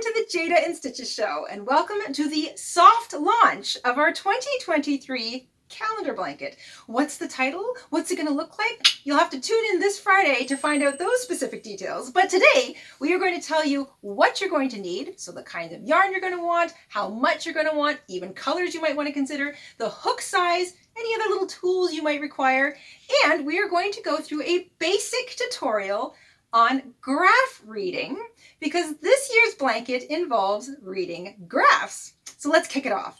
to the Jayda InStitches show, and welcome to the soft launch of our 2023 calendar blanket. What's the title? What's it going to look like? You'll have to tune in this Friday to find out those specific details. But today we are going to tell you what you're going to need, so the kind of yarn you're going to want, how much you're going to want, even colors you might want to consider, the hook size, any other little tools you might require, and we are going to go through a basic tutorial on graph reading, because this year's blanket involves reading graphs. So let's kick it off.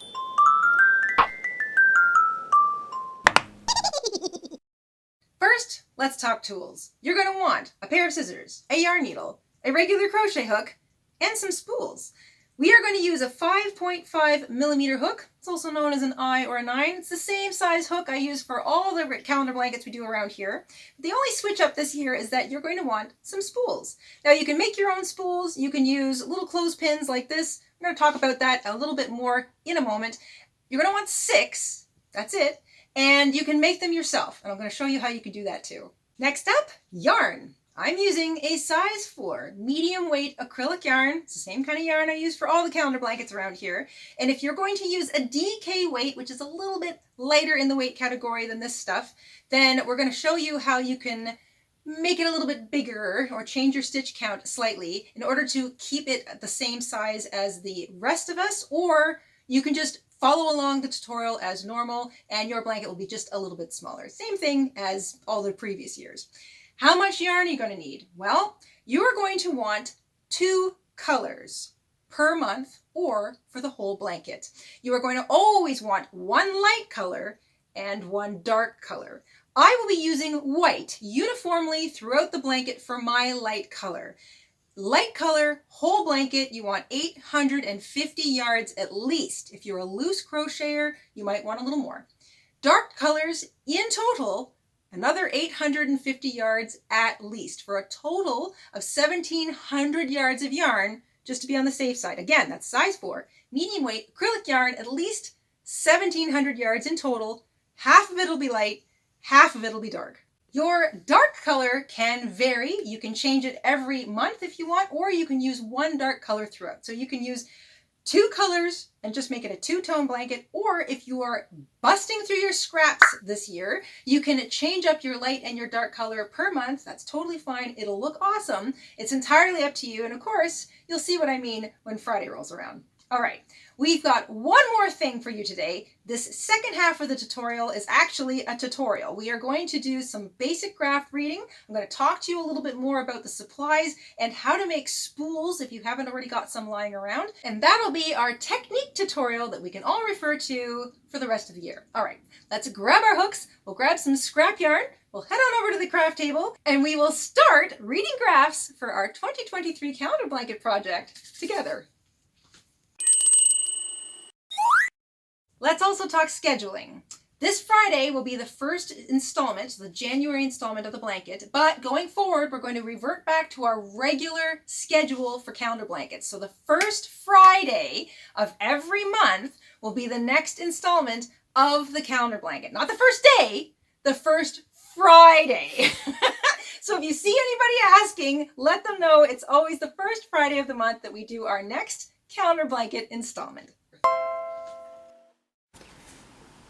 First, let's talk tools. You're going to want a pair of scissors, a yarn needle, a regular crochet hook, and some spools. We are going to use a 5.5 millimeter hook. It's also known as an I or a 9. It's the same size hook I use for all the calendar blankets we do around here. The only switch up this year is that you're going to want some spools. Now you can make your own spools. You can use little clothespins like this. We're going to talk about that a little bit more in a moment. You're going to want 6. That's it. And you can make them yourself. And I'm going to show you how you can do that too. Next up, yarn. I'm using a size 4 medium weight acrylic yarn. It's the same kind of yarn I use for all the calendar blankets around here. And if you're going to use a DK weight, which is a little bit lighter in the weight category than this stuff, then we're going to show you how you can make it a little bit bigger or change your stitch count slightly in order to keep it at the same size as the rest of us, or you can just follow along the tutorial as normal and your blanket will be just a little bit smaller. Same thing as all the previous years. How much yarn are you going to need? Well, you are going to want 2 colors per month or for the whole blanket. You are going to always want 1 light color and 1 dark color. I will be using white uniformly throughout the blanket for my light color. Light color, whole blanket, you want 850 yards at least. If you're a loose crocheter, you might want a little more. Dark colors, in total, another 850 yards at least, for a total of 1,700 yards of yarn, just to be on the safe side. Again, that's size 4. Medium weight, acrylic yarn, at least 1,700 yards in total. Half of it will be light, half of it will be dark. Your dark color can vary. You can change it every month if you want, or you can use 1 dark color throughout. So you can use 2 colors and just make it a 2-tone blanket, or if you are busting through your scraps this year, you can change up your light and your dark color per month. That's totally fine. It'll look awesome. It's entirely up to you. And of course, you'll see what I mean when Friday rolls around. All right, we've got one more thing for you today. This second half of the tutorial is actually a tutorial. We are going to do some basic graph reading. I'm going to talk to you a little bit more about the supplies and how to make spools if you haven't already got some lying around. And that'll be our technique tutorial that we can all refer to for the rest of the year. All right, let's grab our hooks. We'll grab some scrap yarn. We'll head on over to the craft table and we will start reading graphs for our 2023 calendar blanket project together. Let's also talk scheduling. This Friday will be the first installment, the January installment of the blanket, but going forward, we're going to revert back to our regular schedule for calendar blankets. So the first Friday of every month will be the next installment of the calendar blanket. Not the first day, the first Friday. So if you see anybody asking, let them know it's always the first Friday of the month that we do our next calendar blanket installment.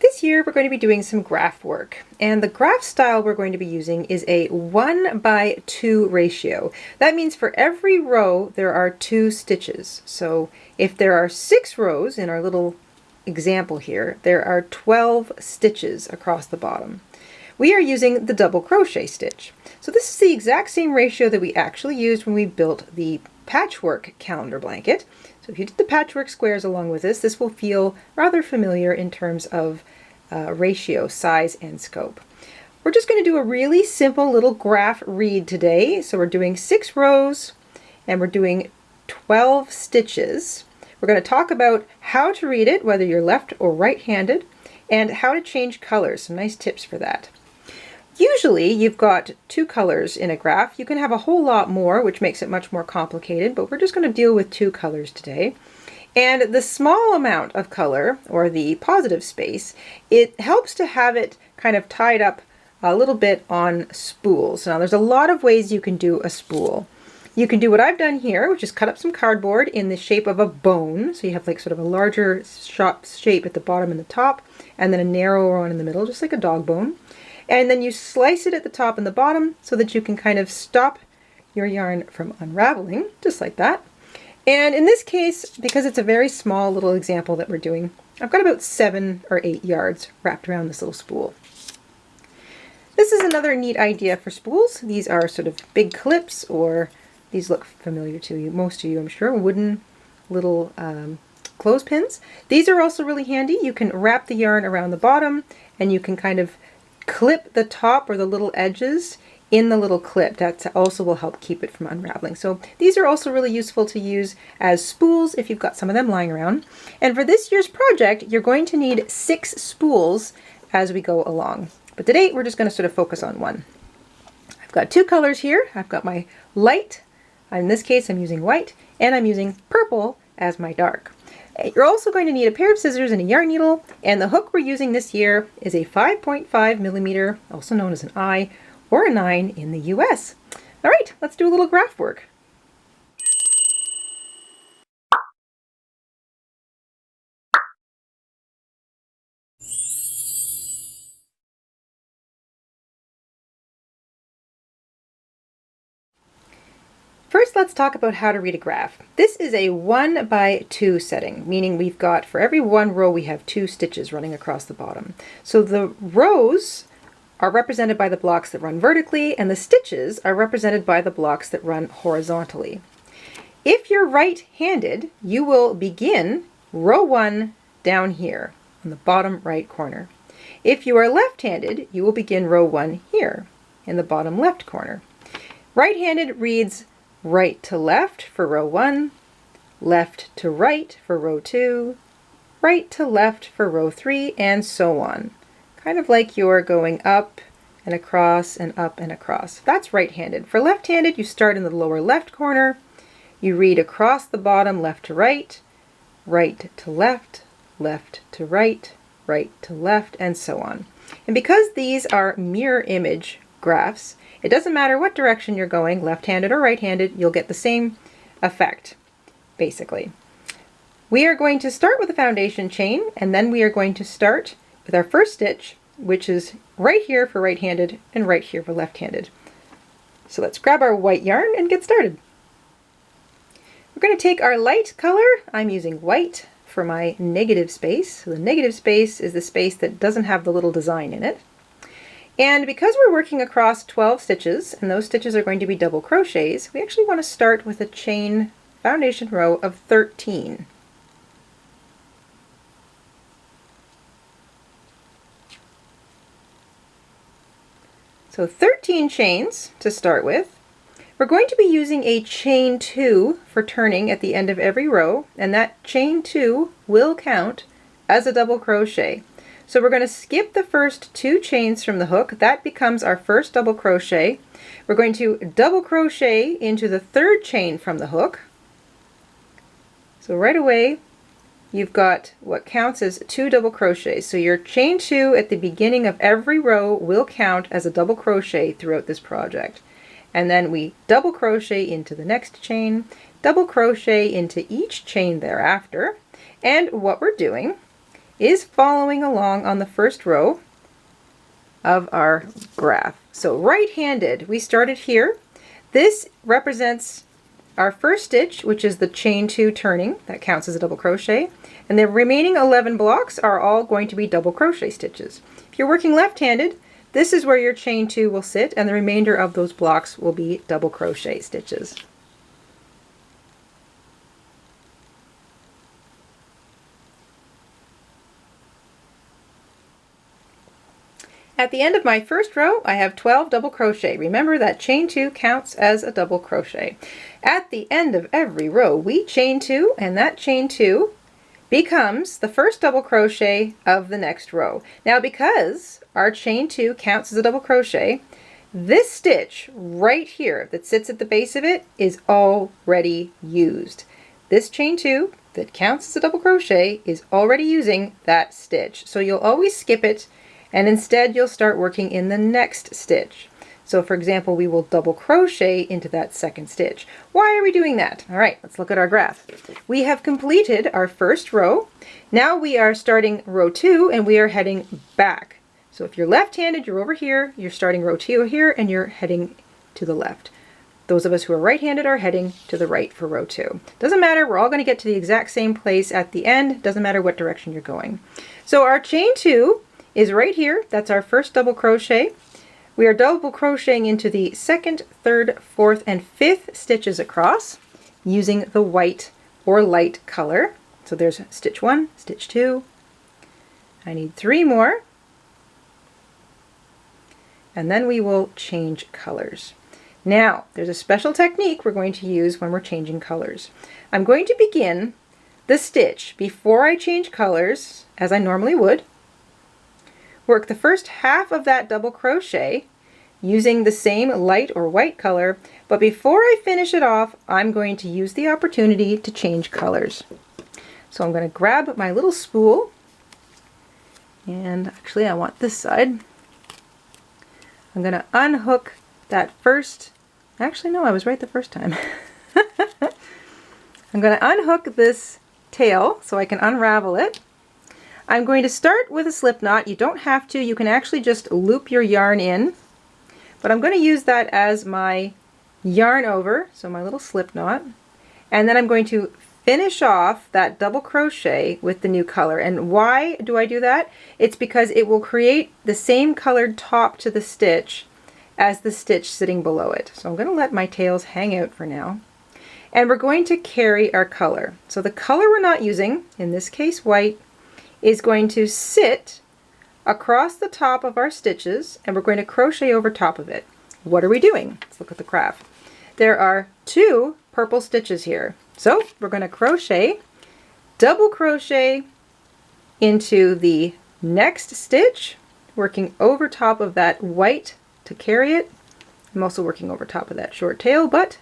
This year we're going to be doing some graph work, and the graph style we're going to be using is a 1:2 ratio. That means for every row there are 2 stitches. So if there are 6 rows in our little example here, there are 12 stitches across the bottom. We are using the double crochet stitch. So this is the exact same ratio that we actually used when we built the patchwork calendar blanket. So if you did the patchwork squares along with this will feel rather familiar in terms of ratio, size, and scope. We're just going to do a really simple little graph read today. So we're doing 6 rows and we're doing 12 stitches. We're going to talk about how to read it, whether you're left or right-handed, and how to change colors. Some nice tips for that. Usually you've got 2 colors in a graph. You can have a whole lot more, which makes it much more complicated, but we're just going to deal with 2 colors today. And the small amount of color, or the positive space, it helps to have it kind of tied up a little bit on spools. Now there's a lot of ways you can do a spool. You can do what I've done here, which is cut up some cardboard in the shape of a bone. So you have like sort of a larger shape at the bottom and the top, and then a narrower one in the middle, just like a dog bone. And then you slice it at the top and the bottom so that you can kind of stop your yarn from unraveling, just like that. And in this case, because it's a very small little example that we're doing, I've got about 7 or 8 yards wrapped around this little spool. This is another neat idea for spools. These are sort of big clips, or these look familiar to you, most of you, I'm sure, wooden little clothespins. These are also really handy. You can wrap the yarn around the bottom, and you can kind of clip the top or the little edges in the little clip. That also will help keep it from unraveling. So these are also really useful to use as spools if you've got some of them lying around. And for this year's project, you're going to need 6 spools as we go along. But today we're just going to sort of focus on one. I've got 2 colors here. I've got my light, in this case I'm using white, and I'm using purple as my dark. You're also going to need a pair of scissors and a yarn needle, and the hook we're using this year is a 5.5 millimeter, also known as an I or a 9 in the US. All right, let's do a little graph work. First, let's talk about how to read a graph. This is a 1 by 2 setting, meaning we've got, for every 1 row, we have 2 stitches running across the bottom. So the rows are represented by the blocks that run vertically, and the stitches are represented by the blocks that run horizontally. If you're right-handed, you will begin row 1 down here on the bottom right corner. If you are left-handed, you will begin row 1 here in the bottom left corner. Right-handed reads right to left for row 1, left to right for row 2, right to left for row 3, and so on. Kind of like you're going up and across and up and across. That's right-handed. For left-handed, you start in the lower left corner, you read across the bottom left to right, right to left, left to right, right to left, and so on. And because these are mirror image graphs, it doesn't matter what direction you're going, left-handed or right-handed, you'll get the same effect, basically. We are going to start with a foundation chain, and then we are going to start with our first stitch, which is right here for right-handed and right here for left-handed. So let's grab our white yarn and get started. We're going to take our light color. I'm using white for my negative space. So the negative space is the space that doesn't have the little design in it. And because we're working across 12 stitches, and those stitches are going to be double crochets, we actually want to start with a chain foundation row of 13. So 13 chains to start with. We're going to be using a chain 2 for turning at the end of every row, and that chain 2 will count as a double crochet. So we're going to skip the first 2 chains from the hook. That becomes our first double crochet. We're going to double crochet into the 3rd chain from the hook. So right away you've got what counts as 2 double crochets. So your chain 2 at the beginning of every row will count as a double crochet throughout this project. And then we double crochet into the next chain, double crochet into each chain thereafter. And what we're doing is following along on the first row of our graph. So right-handed, we started here. This represents our first stitch, which is the chain 2 turning. That counts as a double crochet. And the remaining 11 blocks are all going to be double crochet stitches. If you're working left-handed, this is where your chain 2 will sit, and the remainder of those blocks will be double crochet stitches. At the end of my first row, I have 12 double crochet. Remember that chain 2 counts as a double crochet. At the end of every row, we chain 2, and that chain 2 becomes the first double crochet of the next row. Now, because our chain 2 counts as a double crochet, this stitch right here that sits at the base of it is already used. This chain 2 that counts as a double crochet is already using that stitch. So you'll always skip it, and instead you'll start working in the next stitch. So for example, we will double crochet into that second stitch. Why are we doing that? All right, let's look at our graph. We have completed our first row. Now we are starting row 2 and we are heading back. So if you're left-handed, you're over here, you're starting row 2 here, and you're heading to the left. Those of us who are right-handed are heading to the right for row 2. Doesn't matter, we're all going to get to the exact same place at the end. Doesn't matter what direction you're going. So our chain 2 is right here. That's our first double crochet. We are double crocheting into the 2nd, 3rd, 4th, and 5th stitches across using the white or light color. So there's stitch 1, stitch 2. I need 3 more. And then we will change colors. Now, there's a special technique we're going to use when we're changing colors. I'm going to begin the stitch before I change colors, as I normally would. Work the first half of that double crochet using the same light or white color, but before I finish it off, I'm going to use the opportunity to change colors. So I'm going to grab my little spool, and actually I want this side. I'm going to unhook that first, actually no, I was right the first time. I'm going to unhook this tail so I can unravel it. I'm going to start with a slip knot. You don't have to, you can actually just loop your yarn in, but I'm going to use that as my yarn over, so my little slip knot, and then I'm going to finish off that double crochet with the new color. And why do I do that? It's because it will create the same colored top to the stitch as the stitch sitting below it. So I'm going to let my tails hang out for now. And we're going to carry our color. So the color we're not using, in this case white, is going to sit across the top of our stitches, and we're going to crochet over top of it. What are we doing? Let's look at the graph. There are 2 purple stitches here. So we're going to crochet, double crochet into the next stitch, working over top of that white to carry it. I'm also working over top of that short tail, but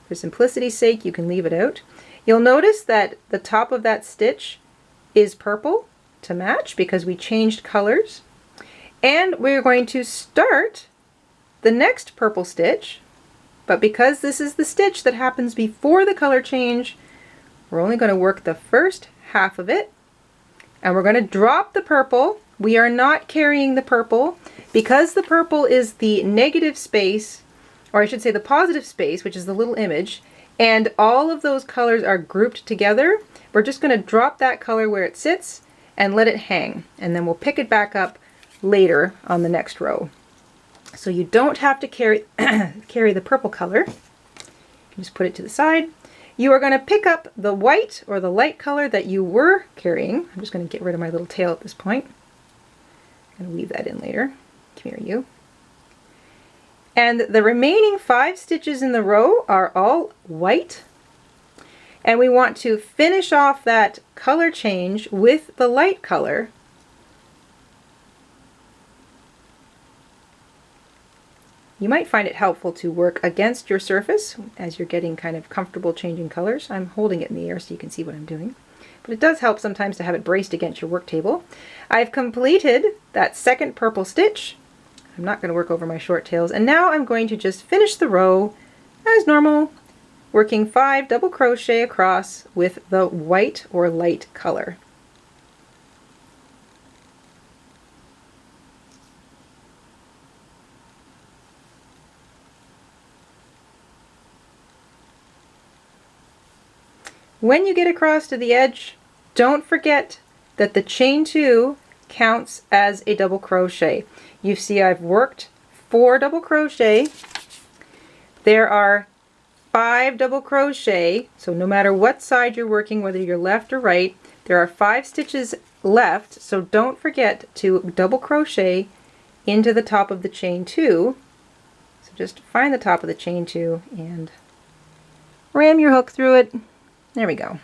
for simplicity's sake, you can leave it out. You'll notice that the top of that stitch is purple to match because we changed colors. And we're going to start the next purple stitch, but because this is the stitch that happens before the color change, we're only going to work the first half of it, and we're going to drop the purple. We are not carrying the purple because the purple is the negative space, or I should say the positive space, which is the little image, and all of those colors are grouped together. We're just going to drop that color where it sits and let it hang, and then we'll pick it back up later on the next row. So you don't have to carry carry the purple color. You can just put it to the side. You are going to pick up the white or the light color that you were carrying. I'm just going to get rid of my little tail at this point. I'm going to weave that in later. Come here, you. And the remaining 5 stitches in the row are all white. And we want to finish off that color change with the light color. You might find it helpful to work against your surface as you're getting kind of comfortable changing colors. I'm holding it in the air so you can see what I'm doing. But it does help sometimes to have it braced against your work table. I've completed that second purple stitch. I'm not going to work over my short tails. And now I'm going to just finish the row as normal, working 5 double crochet across with the white or light color. When you get across to the edge, don't forget that the chain 2 counts as a double crochet. You see I've worked 4 double crochet. There are 5 double crochet, so no matter what side you're working, whether you're left or right, there are 5 stitches left, so don't forget to double crochet into the top of the chain 2. So just find the top of the chain 2 and ram your hook through it. There we go.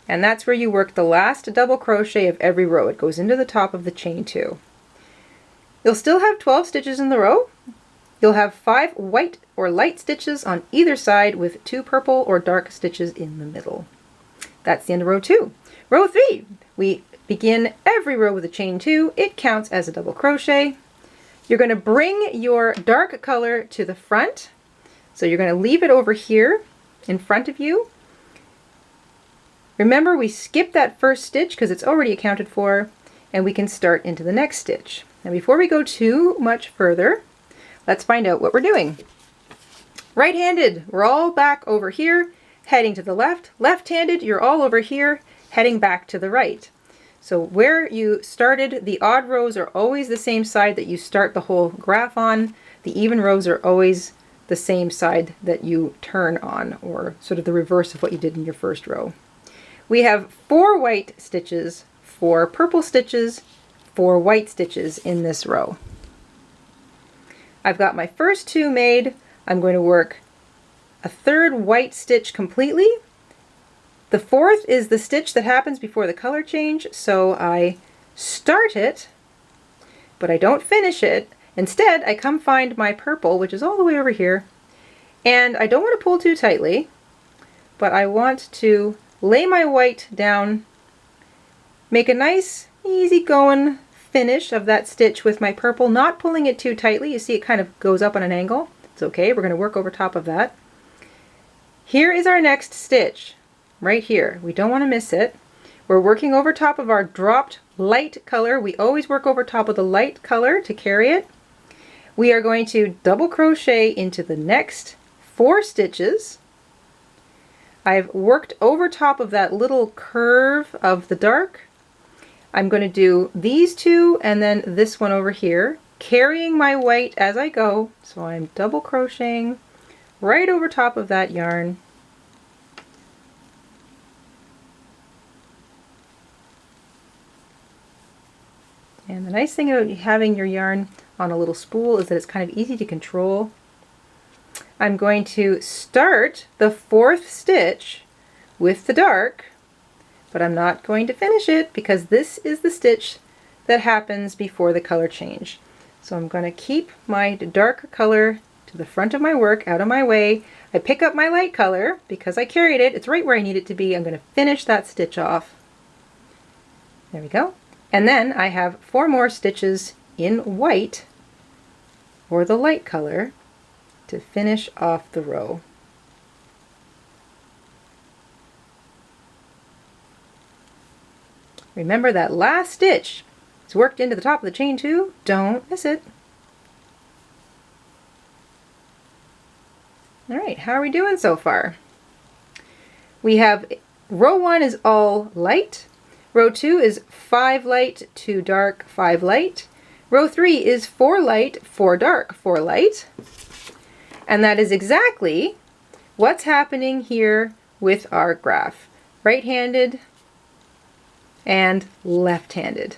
And that's where you work the last double crochet of every row. It goes into the top of the chain 2. You'll still have 12 stitches in the row. You'll have 5 white or light stitches on either side with 2 purple or dark stitches in the middle. That's the end of row 2. Row 3, we begin every row with a chain 2. It counts as a double crochet. You're going to bring your dark color to the front. So you're going to leave it over here in front of you. Remember, we skipped that first stitch because it's already accounted for, and we can start into the next stitch. Now before we go too much further, let's find out what we're doing. Right-handed, we're all back over here, heading to the left. Left-handed, you're all over here, heading back to the right. So where you started, the odd rows are always the same side that you start the whole graph on. The even rows are always the same side that you turn on, or sort of the reverse of what you did in your first row. We have 4 white stitches, 4 purple stitches, 4 white stitches in this row. I've got my first 2 made. I'm going to work a 3rd white stitch completely. The 4th is the stitch that happens before the color change, so I start it, but I don't finish it. Instead, I come find my purple, which is all the way over here, and I don't want to pull too tightly, but I want to lay my white down, make a nice, easy-going finish of that stitch with my purple, not pulling it too tightly. You see it kind of goes up on an angle. It's okay, we're going to work over top of that. Here is our next stitch. Right here. We don't want to miss it. We're working over top of our dropped light color. We always work over top of the light color to carry it. We are going to double crochet into the next 4 stitches. I've worked over top of that little curve of the dark. I'm going to do these 2 and then this one over here, carrying my white as I go. So I'm double crocheting right over top of that yarn. And the nice thing about having your yarn on a little spool is that it's kind of easy to control. I'm going to start the 4th stitch with the dark, but I'm not going to finish it because this is the stitch that happens before the color change. So I'm going to keep my dark color to the front of my work, out of my way. I pick up my light color because I carried it. It's right where I need it to be. I'm going to finish that stitch off. There we go. And then I have 4 more stitches in white, or the light color, to finish off the row. Remember that last stitch is worked into the top of the chain too. Don't miss it. All right, how are we doing so far? We have row 1 is all light. Row 2 is 5 light, 2 dark, 5 light. Row 3 is 4 light, 4 dark, 4 light. And that is exactly what's happening here with our graph. Right-handed and left-handed.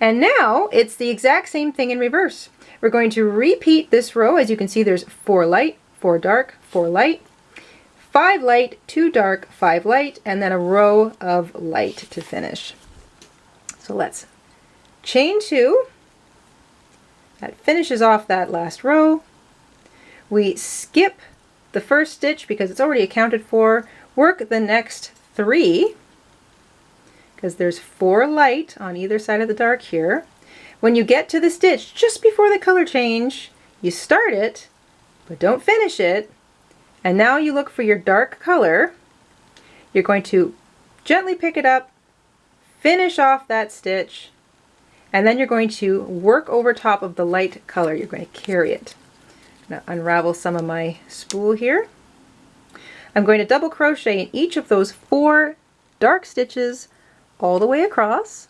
And now it's the exact same thing in reverse. We're going to repeat this row. As you can see, there's 4 light, 4 dark, 4 light. 5 light, 2 dark, 5 light, and then a row of light to finish. So let's chain 2. That finishes off that last row. We skip the first stitch because it's already accounted for. Work the next 3 because there's 4 light on either side of the dark here. When you get to the stitch just before the color change, you start it, but don't finish it. And now you look for your dark color. You're going to gently pick it up, finish off that stitch, and then you're going to work over top of the light color. You're going to carry it. Now unravel some of my spool here. I'm going to double crochet in each of those 4 dark stitches all the way across,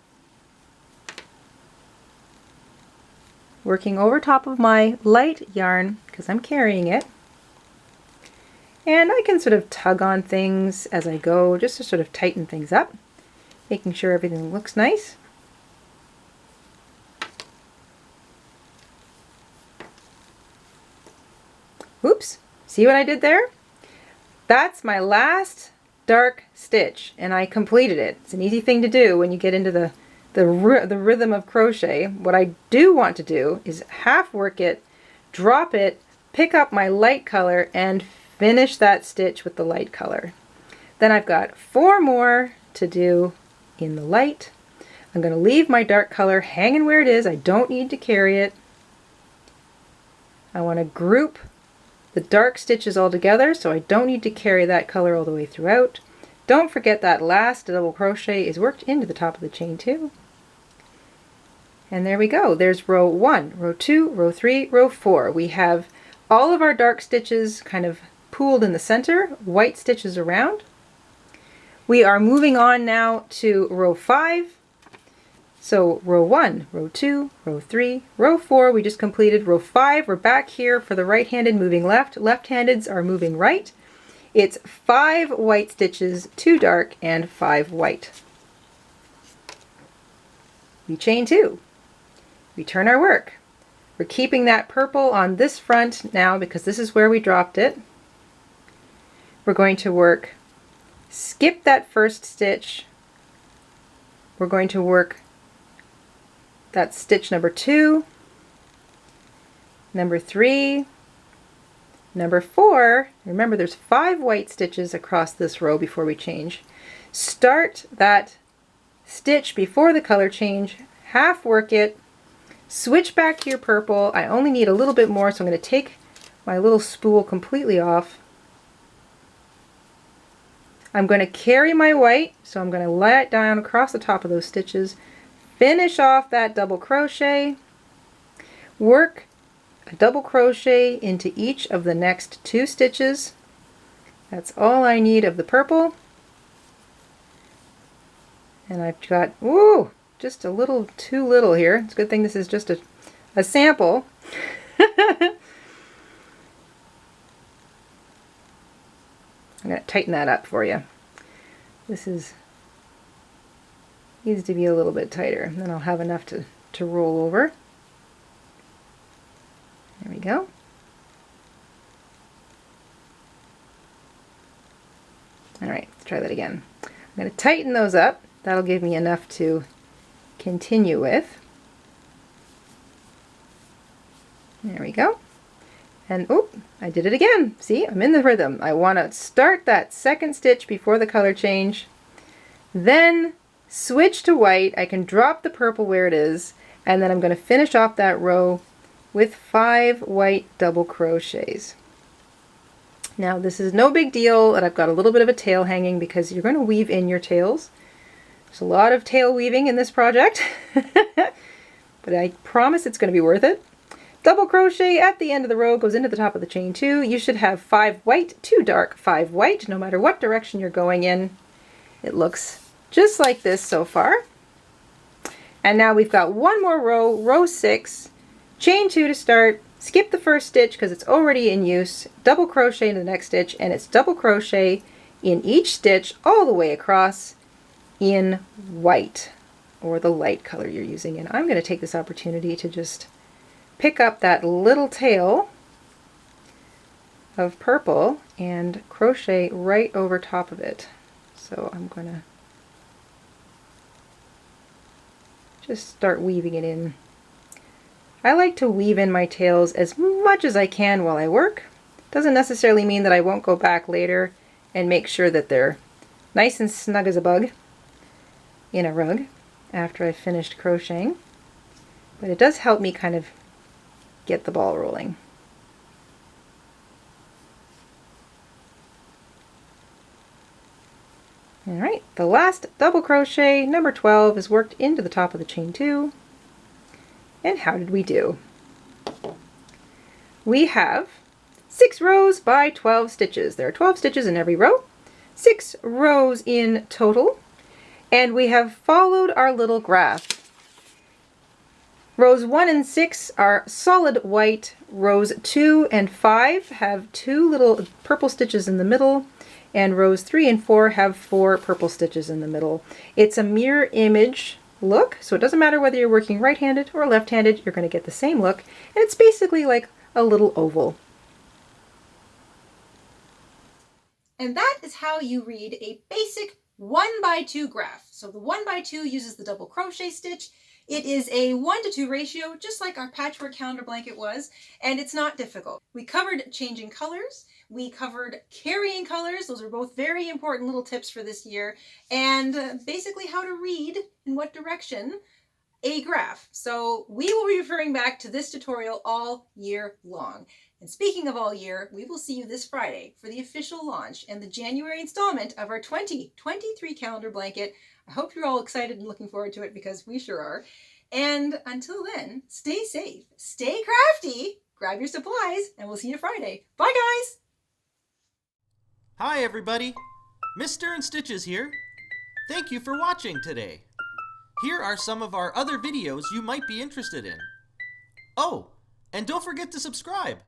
working over top of my light yarn because I'm carrying it. And I can sort of tug on things as I go just to sort of tighten things up, making sure everything looks nice. Oops, see what I did there? That's my last dark stitch and I completed it. It's an easy thing to do when you get into the rhythm of crochet. What I do want to do is half work it, drop it, pick up my light color and finish that stitch with the light color. Then I've got 4 more to do in the light. I'm going to leave my dark color hanging where it is. I don't need to carry it. I want to group the dark stitches all together, so I don't need to carry that color all the way throughout. Don't forget that last double crochet is worked into the top of the chain too. And there we go. There's row 1, row 2, row 3, row 4. We have all of our dark stitches kind of pooled in the center, white stitches around. We are moving on now to row 5. So row 1, row 2, row 3, row 4, we just completed. Row 5, we're back here for the right-handed moving left. Left-handeds are moving right. It's 5 white stitches, 2 dark, and 5 white. We chain 2. Return our work. We're keeping that purple on this front now because this is where we dropped it. We're going to work, skip that first stitch. We're going to work that stitch number 2, number 3, number 4. Remember there's 5 white stitches across this row before we change. Start that stitch before the color change, half work it, switch back to your purple. I only need a little bit more, so I'm going to take my little spool completely off. I'm going to carry my white, so I'm going to lay it down across the top of those stitches, finish off that double crochet, work a double crochet into each of the next 2 stitches. That's all I need of the purple. And I've got, ooh, just a little too little here. It's a good thing this is just a sample. I'm going to tighten that up for you. This needs to be a little bit tighter, and then I'll have enough to roll over. There we go. All right, let's try that again. I'm going to tighten those up. That'll give me enough to continue with. There we go. And oh, I did it again. See, I'm in the rhythm. I want to start that second stitch before the color change, then switch to white. I can drop the purple where it is, and then I'm going to finish off that row with 5 white double crochets. Now this is no big deal that I've got a little bit of a tail hanging because you're going to weave in your tails. There's a lot of tail weaving in this project, but I promise it's going to be worth it. Double crochet at the end of the row goes into the top of the chain 2. You should have 5 white, 2 dark, 5 white, no matter what direction you're going in. It looks just like this so far. And now we've got one more row, row 6, chain 2 to start, skip the first stitch because it's already in use, double crochet into the next stitch, and it's double crochet in each stitch all the way across in white, or the light color you're using. And I'm going to take this opportunity to just pick up that little tail of purple and crochet right over top of it. So I'm going to just start weaving it in. I like to weave in my tails as much as I can while I work. Doesn't necessarily mean that I won't go back later and make sure that they're nice and snug as a bug in a rug after I've finished crocheting, but it does help me kind of get the ball rolling. Alright, the last double crochet, number 12, is worked into the top of the chain 2. And how did we do? We have 6 rows by 12 stitches. There are 12 stitches in every row, 6 rows in total, and we have followed our little graph. Rows 1 and 6 are solid white. Rows 2 and 5 have 2 little purple stitches in the middle, and rows 3 and 4 have 4 purple stitches in the middle. It's a mirror image look, so it doesn't matter whether you're working right-handed or left-handed, you're going to get the same look, and it's basically like a little oval. And that is how you read a basic 1x2 graph. So the 1x2 uses the double crochet stitch. It is a 1-to-2 ratio, just like our patchwork calendar blanket was, and it's not difficult. We covered changing colors, we covered carrying colors, those are both very important little tips for this year, and basically how to read in what direction a graph. So we will be referring back to this tutorial all year long. And speaking of all year, we will see you this Friday for the official launch and the January installment of our 2023 calendar blanket. I hope you're all excited and looking forward to it because we sure are. And until then, stay safe, stay crafty, grab your supplies, and we'll see you Friday. Bye, guys! Hi, everybody. Mr. InStitches here. Thank you for watching today. Here are some of our other videos you might be interested in. Oh, and don't forget to subscribe.